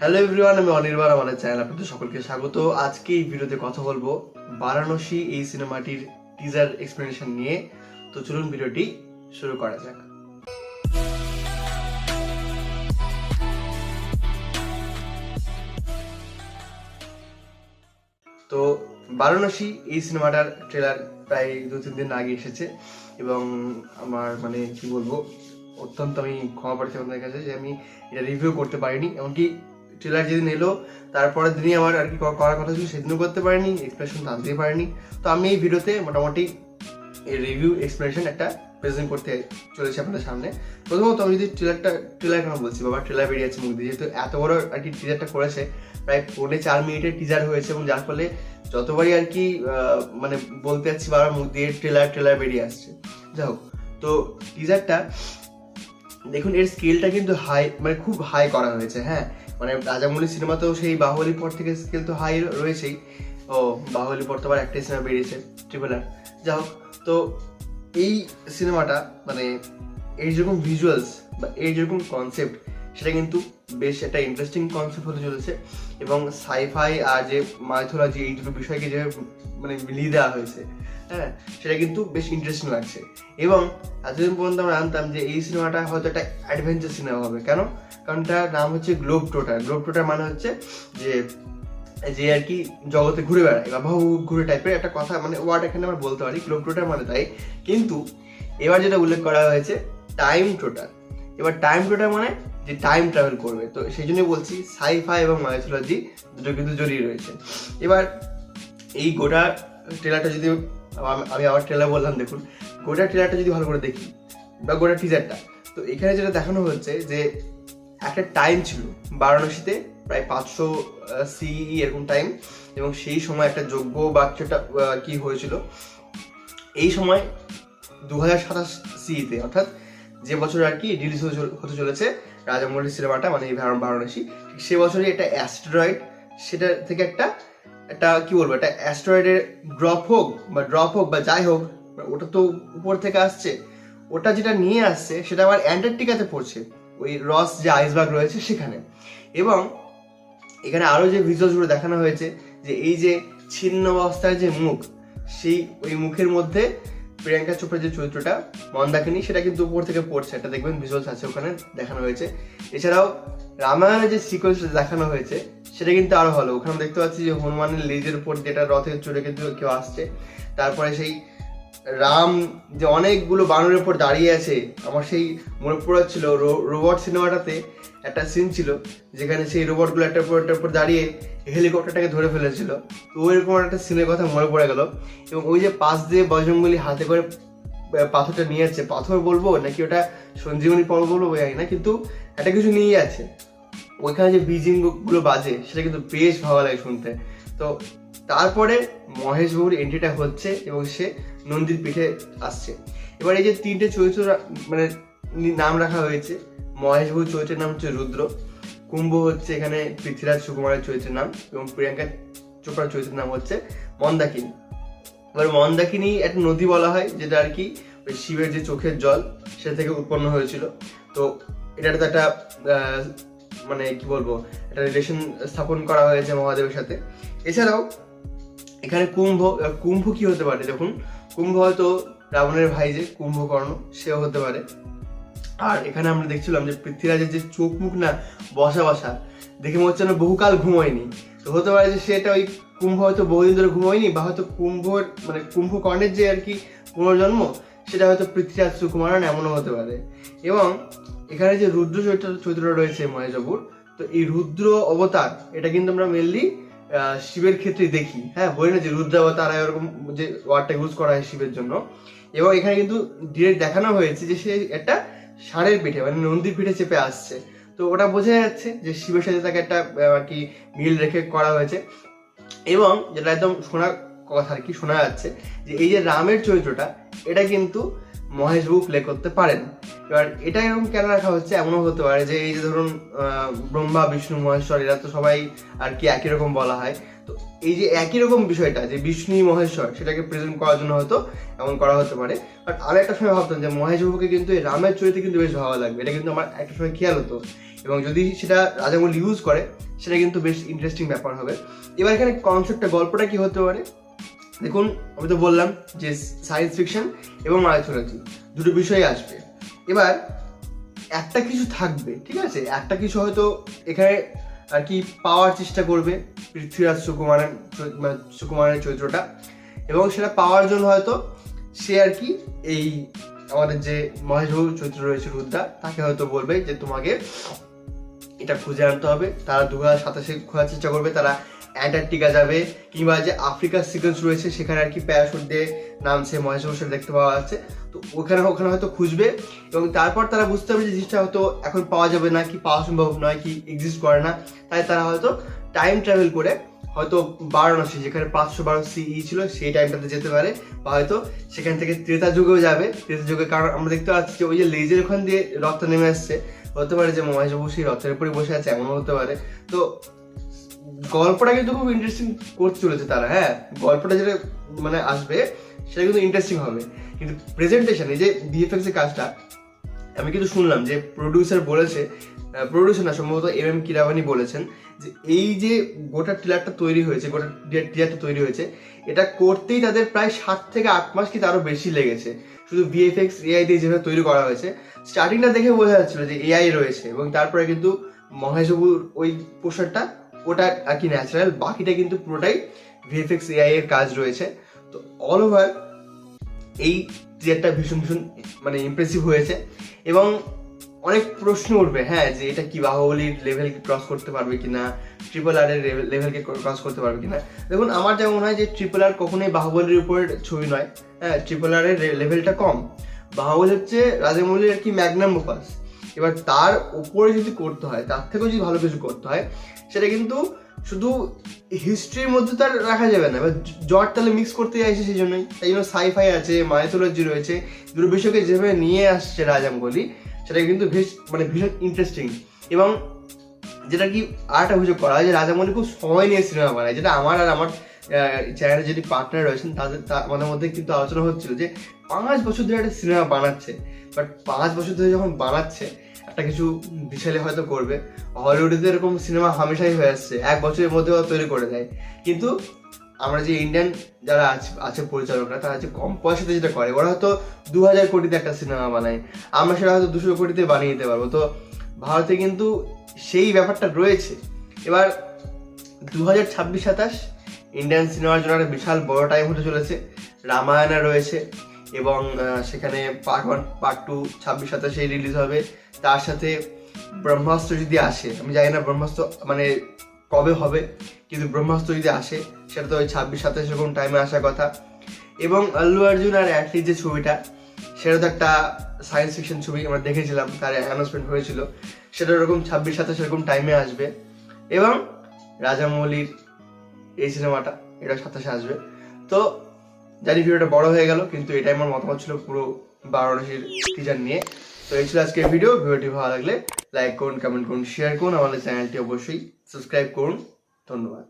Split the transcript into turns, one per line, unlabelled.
Hello everyone, আমি অনির্বাণ, আমাদের channel আপনাদের সকলকে স্বাগত। আজকে এই ভিডিওতে কথা বলবো বারাণসী এই সিনেমাটির টিজার এক্সপ্লেনেশন নিয়ে। তো চলুন ভিডিওটি শুরু করা যাক। তো বারাণসী এই সিনেমাটার ট্রেলার প্রায় 2-3 দিন আগে এসেছে এবং আমার কি বলবো, অত্যন্ত আমি ক্ষমা প্রার্থী আপনাদের কাছে যে আমি এটা রিভিউ করতে পারিনি। এমনকি ট্রেলার যেদিন এলো তারপরের দিনই আমার করার কথা ছিল, সেদিনও করতে পারিনি, এক্সপ্রেশন আনতেই পারিনি। তো আমি এই ভিডিওতে মোটামুটি এই রিভিউ এক্সপ্লেনেশন একটা প্রেজেন্ট করতে চলেছি আপনাদের সামনে। প্রথমত আমি যদি ট্রেলার কেন বলছি, বাবা ট্রেলার বেরিয়েছে মুখ দিয়ে, যেহেতু এত বড় টিজারটা করেছে, প্রায় 4.5 মিনিটের টিজার হয়েছে এবং যার ফলে যতবারই বলতে যাচ্ছি বারবার মুখ দিয়ে ট্রেলার বেরিয়ে আসছে। যাই হোক, তো টিজারটা দেখুন, এর স্কেলটা কিন্তু হাই, খুব হাই করা হয়েছে। হ্যাঁ, রাজামৌলি সিনেমাতেও সেই বাহুবলীর পর থেকে স্কেল তো হাই রয়েছেই। ও বাহুবলীর পর তো আবার একটাই সিনেমা বেরিয়েছে, ট্রিপল আর। যাই হোক, তো এই সিনেমাটা এই যেরকম ভিজুয়ালস বা এই যেরকম কনসেপ্ট, সেটা কিন্তু বেশ একটা ইন্টারেস্টিং কনসেপ্ট হতে চলেছে এবং সাইফাই আর যে মাইথোলজি, এই দুটো বিষয়কে যে মিলিয়ে দেওয়া হয়েছে, হ্যাঁ, সেটা কিন্তু বেশ ইন্টারেস্টিং লাগছে। এবং এতদিন পর্যন্ত আমরা জানতাম যে এই সিনেমাটা হয়তো একটা অ্যাডভেঞ্চার সিনেমা হবে। কারণ এটার নাম হচ্ছে গ্লোব টোটার মানে হচ্ছে যে আর কি জগতে ঘুরে বেড়ায় বা বহু ঘুরে টাইপের একটা কথা, ওয়ার্ড এখানে আমরা বলতে পারি গ্লোব টোটার মানে তাই। কিন্তু এবার যেটা উল্লেখ করা হয়েছে টাইম টোটাল। এবার টাইম টোটাল মানে যে টাইম ট্রাভেল করবে, তো সেই জন্যই বলছি সাইফাই এবং মাইথোলজি দুটো কিন্তু জড়িয়ে রয়েছে। এবার এই গোটা ট্রেলারটা যদি আমি আবার ট্রেলার বললাম, দেখুন গোটা ট্রেলারটা যদি ভালো করে দেখি বা গোটা টিজারটা, তো এখানে যেটা দেখানো হচ্ছে যে একটা টাইম ছিল বারাণসীতে, প্রায় 500 CE এরকম টাইম, এবং সেই সময় একটা যজ্ঞ বা একটা কি হয়েছিল। এই সময় 2027 CE-তে, অর্থাৎ যে বছর আর কি রিলিজ হতে চলেছে রাজামৌলি সিনেমাটা, এই বারাণসী, সে বছরই একটা অ্যাস্টেরয়েড, সেটা থেকে একটা কি বলবো, একটা অ্যাস্টেরয়েডের ড্রপ হোক বা যাই হোক, ওটা তো উপর থেকে আসছে, ওটা যেটা নিয়ে আসছে সেটা আবার অ্যান্টার্কটিকাতে পড়ছে, ওই রস যে আইসবার্গ রয়েছে সেখানে। এবং এখানে আরো যে ভিজুয়ালসগুলো দেখানো হয়েছে, যে এই যে ছিন্ন অবস্থায় যে মুখ, সেই ওই মুখের মধ্যে প্রিয়াঙ্কা চোপড়ার যে চরিত্রটা মন্দাকিনী, সেটা কিন্তু উপর থেকে পড়ছে, এটা দেখবেন ভিজুয়ালস আছে ওখানে দেখানো হয়েছে। এছাড়াও রামায়ণের যে সিকোয়েন্স দেখানো হয়েছে সেটা কিন্তু আরো ভালো। ওখানে দেখতে পাচ্ছি যে হনুমানের লেজের উপর যেটা রথের চড়ে কিন্তু কেউ আসছে, তারপরে সেই রাম যে অনেকগুলো বানরের উপর দাঁড়িয়ে আছে। আমার সেই মনে পড়েছিল রোবট সিনেমাটাতে একটা সিন ছিল যেখানে সেই রোবটগুলো একটার উপর দাঁড়িয়ে হেলিকপ্টারটাকে ধরে ফেলেছিল, তো ওইরকম একটা সিনের কথা মনে পড়ে গেল। এবং ওই যে পাশ দিয়ে বজরঙ্গবলী হাতে করে পাথরটা নিয়ে যাচ্ছে, পাথর বলবো নাকি ওটা সঞ্জীবনী পর্ব বলবো জানি না, কিন্তু একটা কিছু নিয়ে যাচ্ছে, ওইখানে যে বিজিং গুলো বাজে সেটা কিন্তু বেশ ভালো লাগে শুনতে। তো তারপরে মহেশ বাবুর এন্ট্রিটা হচ্ছে এবং সে নন্দীর পিঠে আসছে। এবার এই যে 3টে চরিত্র নাম রাখা হয়েছে, মহেশ বাবুর চরিত্রের নাম হচ্ছে রুদ্র, কুম্ভ হচ্ছে এখানে পৃথ্বীরাজ সুকুমারের চরিত্রের নাম, এবং প্রিয়াঙ্কা চোপড়ার চরিত্রের নাম হচ্ছে মন্দাকিনী। এবার মন্দাকিনী একটা নদী বলা হয়, যেটা আর কি ওই শিবের যে চোখের জল সেটা থেকে উৎপন্ন হয়েছিল। তো এটার তো একটা কি বলবো, একটা রিলেশন স্থাপন করা হয়েছে মহাদেবের সাথে। এছাড়াও এখানে কুম্ভ কি হতে পারে, দেখুন কুম্ভ হয়তো রাবণের ভাই যে কুম্ভকর্ণ, সেও হতে পারে। আর এখানে আমরা দেখছিলাম যে পৃথ্বীরাজের যে চোখ মুখ না বসা দেখে মনে হচ্ছে না বহুকাল ঘুমোয়নি, তো হতে পারে যে সেটা ওই কুম্ভ হয়তো বহুদিন ধরে ঘুমোয়নি, বা হয়তো কুম্ভকর্ণের যে আর কি পুনর্জন্ম, সেটা হয়তো পৃথ্বীরাজ সুকুমারন, এমনও হতে পারে। এবং এখানে যে রুদ্র চরিত্রটা রয়েছে মহেশ বাবুর, তো এই রুদ্র অবতার এটা কিন্তু আমরা মেনলি শিবের ক্ষেত্রে দেখি। হ্যাঁ, বলি না যে রুদ্রাবতার এরকম যে ওয়ার্ডটা ইউজ করা হয় শিবের জন্য। এবং এখানে কিন্তু ডিরেক্ট দেখানো হয়েছে যে সে একটা ষাঁড়ের পিঠে নন্দীর পিঠে চেপে আসছে, তো ওটা বোঝা যাচ্ছে যে শিবের সাথে তাকে একটা আর কি মিল রেখে করা হয়েছে। এবং যেটা একদম শোনা যাচ্ছে যে এই যে রামের চরিত্রটা, এটা কিন্তু মহেশ বাবু প্লে করতে পারেন। এবার এটা এরকম কেন রাখা হচ্ছে, এমনও হতে পারে যে এই যে ধরুন ব্রহ্মা বিষ্ণু মহেশ্বর, এরা তো সবাই আর কি একই রকম বলা হয়, তো এই যে একই রকম বিষয়টা যে বিষ্ণু মহেশ্বর, সেটাকে প্রেজেন্ট করার জন্য হয়তো এমন করা হতে পারে। বাট আমি একটা সময় ভাবতাম যে মহেশ বাবুকে কিন্তু এই রামের চরিত্রে কিন্তু বেশ ভালো লাগবে, এটা কিন্তু আমার একটা সময় খেয়াল হতো। এবং যদি সেটা রাজামৌলি ইউজ করে, সেটা কিন্তু বেশ ইন্টারেস্টিং ব্যাপার হবে। এবার এখানে কনসেপ্টটা, গল্পটা কি হতে পারে দেখুন, আমি তো বললাম যে সায়েন্স ফিকশন এবং মাইথোলজি দুটো বিষয় আসবে। এবার একটা কিছু থাকবে, ঠিক আছে, একটা কিছু হয়তো এখানে আর কি পাওয়ার চেষ্টা করবে পৃথ্বীরাজ সুকুমারের চরিত্রটা, এবং সেটা পাওয়ার জন্য হয়তো সে আর কি এই আমাদের যে মহেশবাবু চরিত্র রয়েছে রুদ্রা, তাকে হয়তো বলবে যে তোমাকে এটা খুঁজে আনতে হবে। তারা 2027 খোঁজার চেষ্টা করবে, তারা অ্যান্টার্কটিকা যাবে, কিংবা যে আফ্রিকার সিকোয়েন্স রয়েছে সেখানে আর কি প্যারাশুট দিয়ে নামছে মহেশবাবু, সেটা দেখতে পাওয়া যাচ্ছে। তো ওখানে হয়তো খুঁজবে, এবং তারপর তারা বুঝতে হবে যে জিনিসটা হয়তো এখন পাওয়া যাবে না, কি পাওয়া সম্ভব নয়, কি এক্সিস্ট করে না। তাই তারা হয়তো টাইম ট্রাভেল করে হয়তো বারাণসী, যেখানে 512 CE ছিল, সেই টাইমটাতে যেতে পারে, বা হয়তো সেখান থেকে ত্রেতা যুগেও যাবে। ত্রেতা যুগে, কারণ আমরা দেখতে পাচ্ছি যে ওই যে লেজের ওখান দিয়ে রথটা নেমে আসছে, হতে পারে যে মহেশবাবু সেই রথের উপরে বসে আছে, এমনও হতে পারে। তো গল্পটা কিন্তু খুব ইন্টারেস্টিং করতে চলেছে তারা। হ্যাঁ, গল্পটা যেটা মানে আসবে সেটা কিন্তু ইন্টারেস্টিং হবে, কিন্তু প্রেজেন্টেশন, এই যে ভিএফএক্স এর কাজটা, আমি কিন্তু শুনলাম যে প্রডিউসার বলেছে, প্রডিউসার না, সম্ভবত MM কিরাওয়ানি বলেছেন যে এই যে গোটা ট্রেলারটা তৈরি হয়েছে, গোটা টিজারটা তৈরি হয়েছে, এটা করতেই তাদের প্রায় 7 থেকে 8 মাস কি তারও বেশি লেগেছে, শুধু ভিএফএক্স AI দিয়ে যেভাবে তৈরি করা হয়েছে। স্টার্টিংটা দেখে বোঝা যাচ্ছিল যে AI রয়েছে, এবং তারপরে কিন্তু মহেশবাবুর ওই পোশাকটা ওটা আর কি ন্যাচারাল, বাকিটা কিন্তু পুরোটাই ভিএফএক্স AI এর কাজ রয়েছে। তো অল ওভার এই টিজারটা ভীষণ মানে ইমপ্রেসিভ হয়েছে, এবং অনেক প্রশ্ন উঠবে, হ্যাঁ, যে এটা কি বাহুবলীর লেভেলকে ক্রস করতে পারবে কিনা, RRR এর লেভেলকে ক্রস করতে পারবে কিনা। দেখুন, আমার যেমন মনে হয় যে RRR কখনোই বাহুবলীর উপরের ছবি নয়। হ্যাঁ, RRR এর লেভেলটা কম, বাহুবলী হচ্ছে রাজামৌলির আর কি ম্যাগনাম ওপাস। এবার তার উপরে যদি করতে হয়, তার থেকেও যদি ভালো কিছু করতে হয়, সেটা কিন্তু শুধু হিস্ট্রির মধ্যে তার রাখা যাবে না, এবার জট তাহলে মিক্স করতে চাইছে, সেই জন্যই। তাই জন্য সাইফাই আছে, মাইথোলজি রয়েছে, দুটো বিষয়কে যেভাবে নিয়ে আসছে রাজামৌলি, সেটা কিন্তু ভীষণ ইন্টারেস্টিং। এবং যেটা কি আরেকটা অভিযোগ করা হয় যে রাজামৌলি খুব সময় নিয়ে সিনেমা বানায়, যেটা আমার আর আমার চ্যানেলে যেটি পার্টনার রয়েছেন আমাদের মধ্যে কিন্তু আলোচনা হচ্ছিল যে 5 বছর ধরে একটা সিনেমা বানাচ্ছে, বাট 5 বছর ধরে যখন বানাচ্ছে একটা কিছু বিশালে হয়তো করবে। হলিউডে তো এরকম সিনেমা হামেশাই হয়ে আসছে, 1 বছরের মধ্যে তৈরি করে দেয়, কিন্তু আমরা যে ইন্ডিয়ান যারা আছে পরিচালকরা, তারা যে কম পয়সাতে যেটা করে, ওরা হয়তো 2000 কোটিতে একটা সিনেমা বানায়, আমরা সেটা হয়তো 200 কোটিতে বানিয়ে দিতে পারবো। তো ভারতে কিন্তু সেই ব্যাপারটা রয়েছে। এবার 2026-27 ইন্ডিয়ান সিনেমার জন্য একটা বিশাল বড় টাইম হতে চলেছে। রামায়ণা রয়েছে, এবং সেখানে পার্ট 1 পার্ট 2 26-27 রিলিজ হবে। তার সাথে ব্রহ্মাস্ত্র যদি আসে, আমি জানি না ব্রহ্মাস্ত্র মানে কবে হবে, কিন্তু ব্রহ্মাস্ত্র যদি আসে সেটা তো ওই 26-27 এরকম টাইমে আসার কথা। এবং আল্লু অর্জুন আর অ্যাটলিস্ট যে ছবিটা, সেটা তো একটা সায়েন্স ফিকশন ছবি, আমরা দেখেছিলাম, তার অ্যানাউন্সমেন্ট হয়েছিল, সেটা ওরকম 26-27 এরকম টাইমে আসবে। এবং রাজামৌলির এই সিনেমাটা এটা 27 আসবে। তো জানি ভিডিওটা বড় হয়ে গেল, কিন্তু এটাই আমার মতামত ছিল পুরো বারাণসীর টিজার নিয়ে। তো এই ছিল আজকের ভিডিওটি ভালো লাগলে লাইক করুন, কমেন্ট করুন, শেয়ার করুন, আমাদের চ্যানেলটি অবশ্যই সাবস্ক্রাইব করুন। ধন্যবাদ।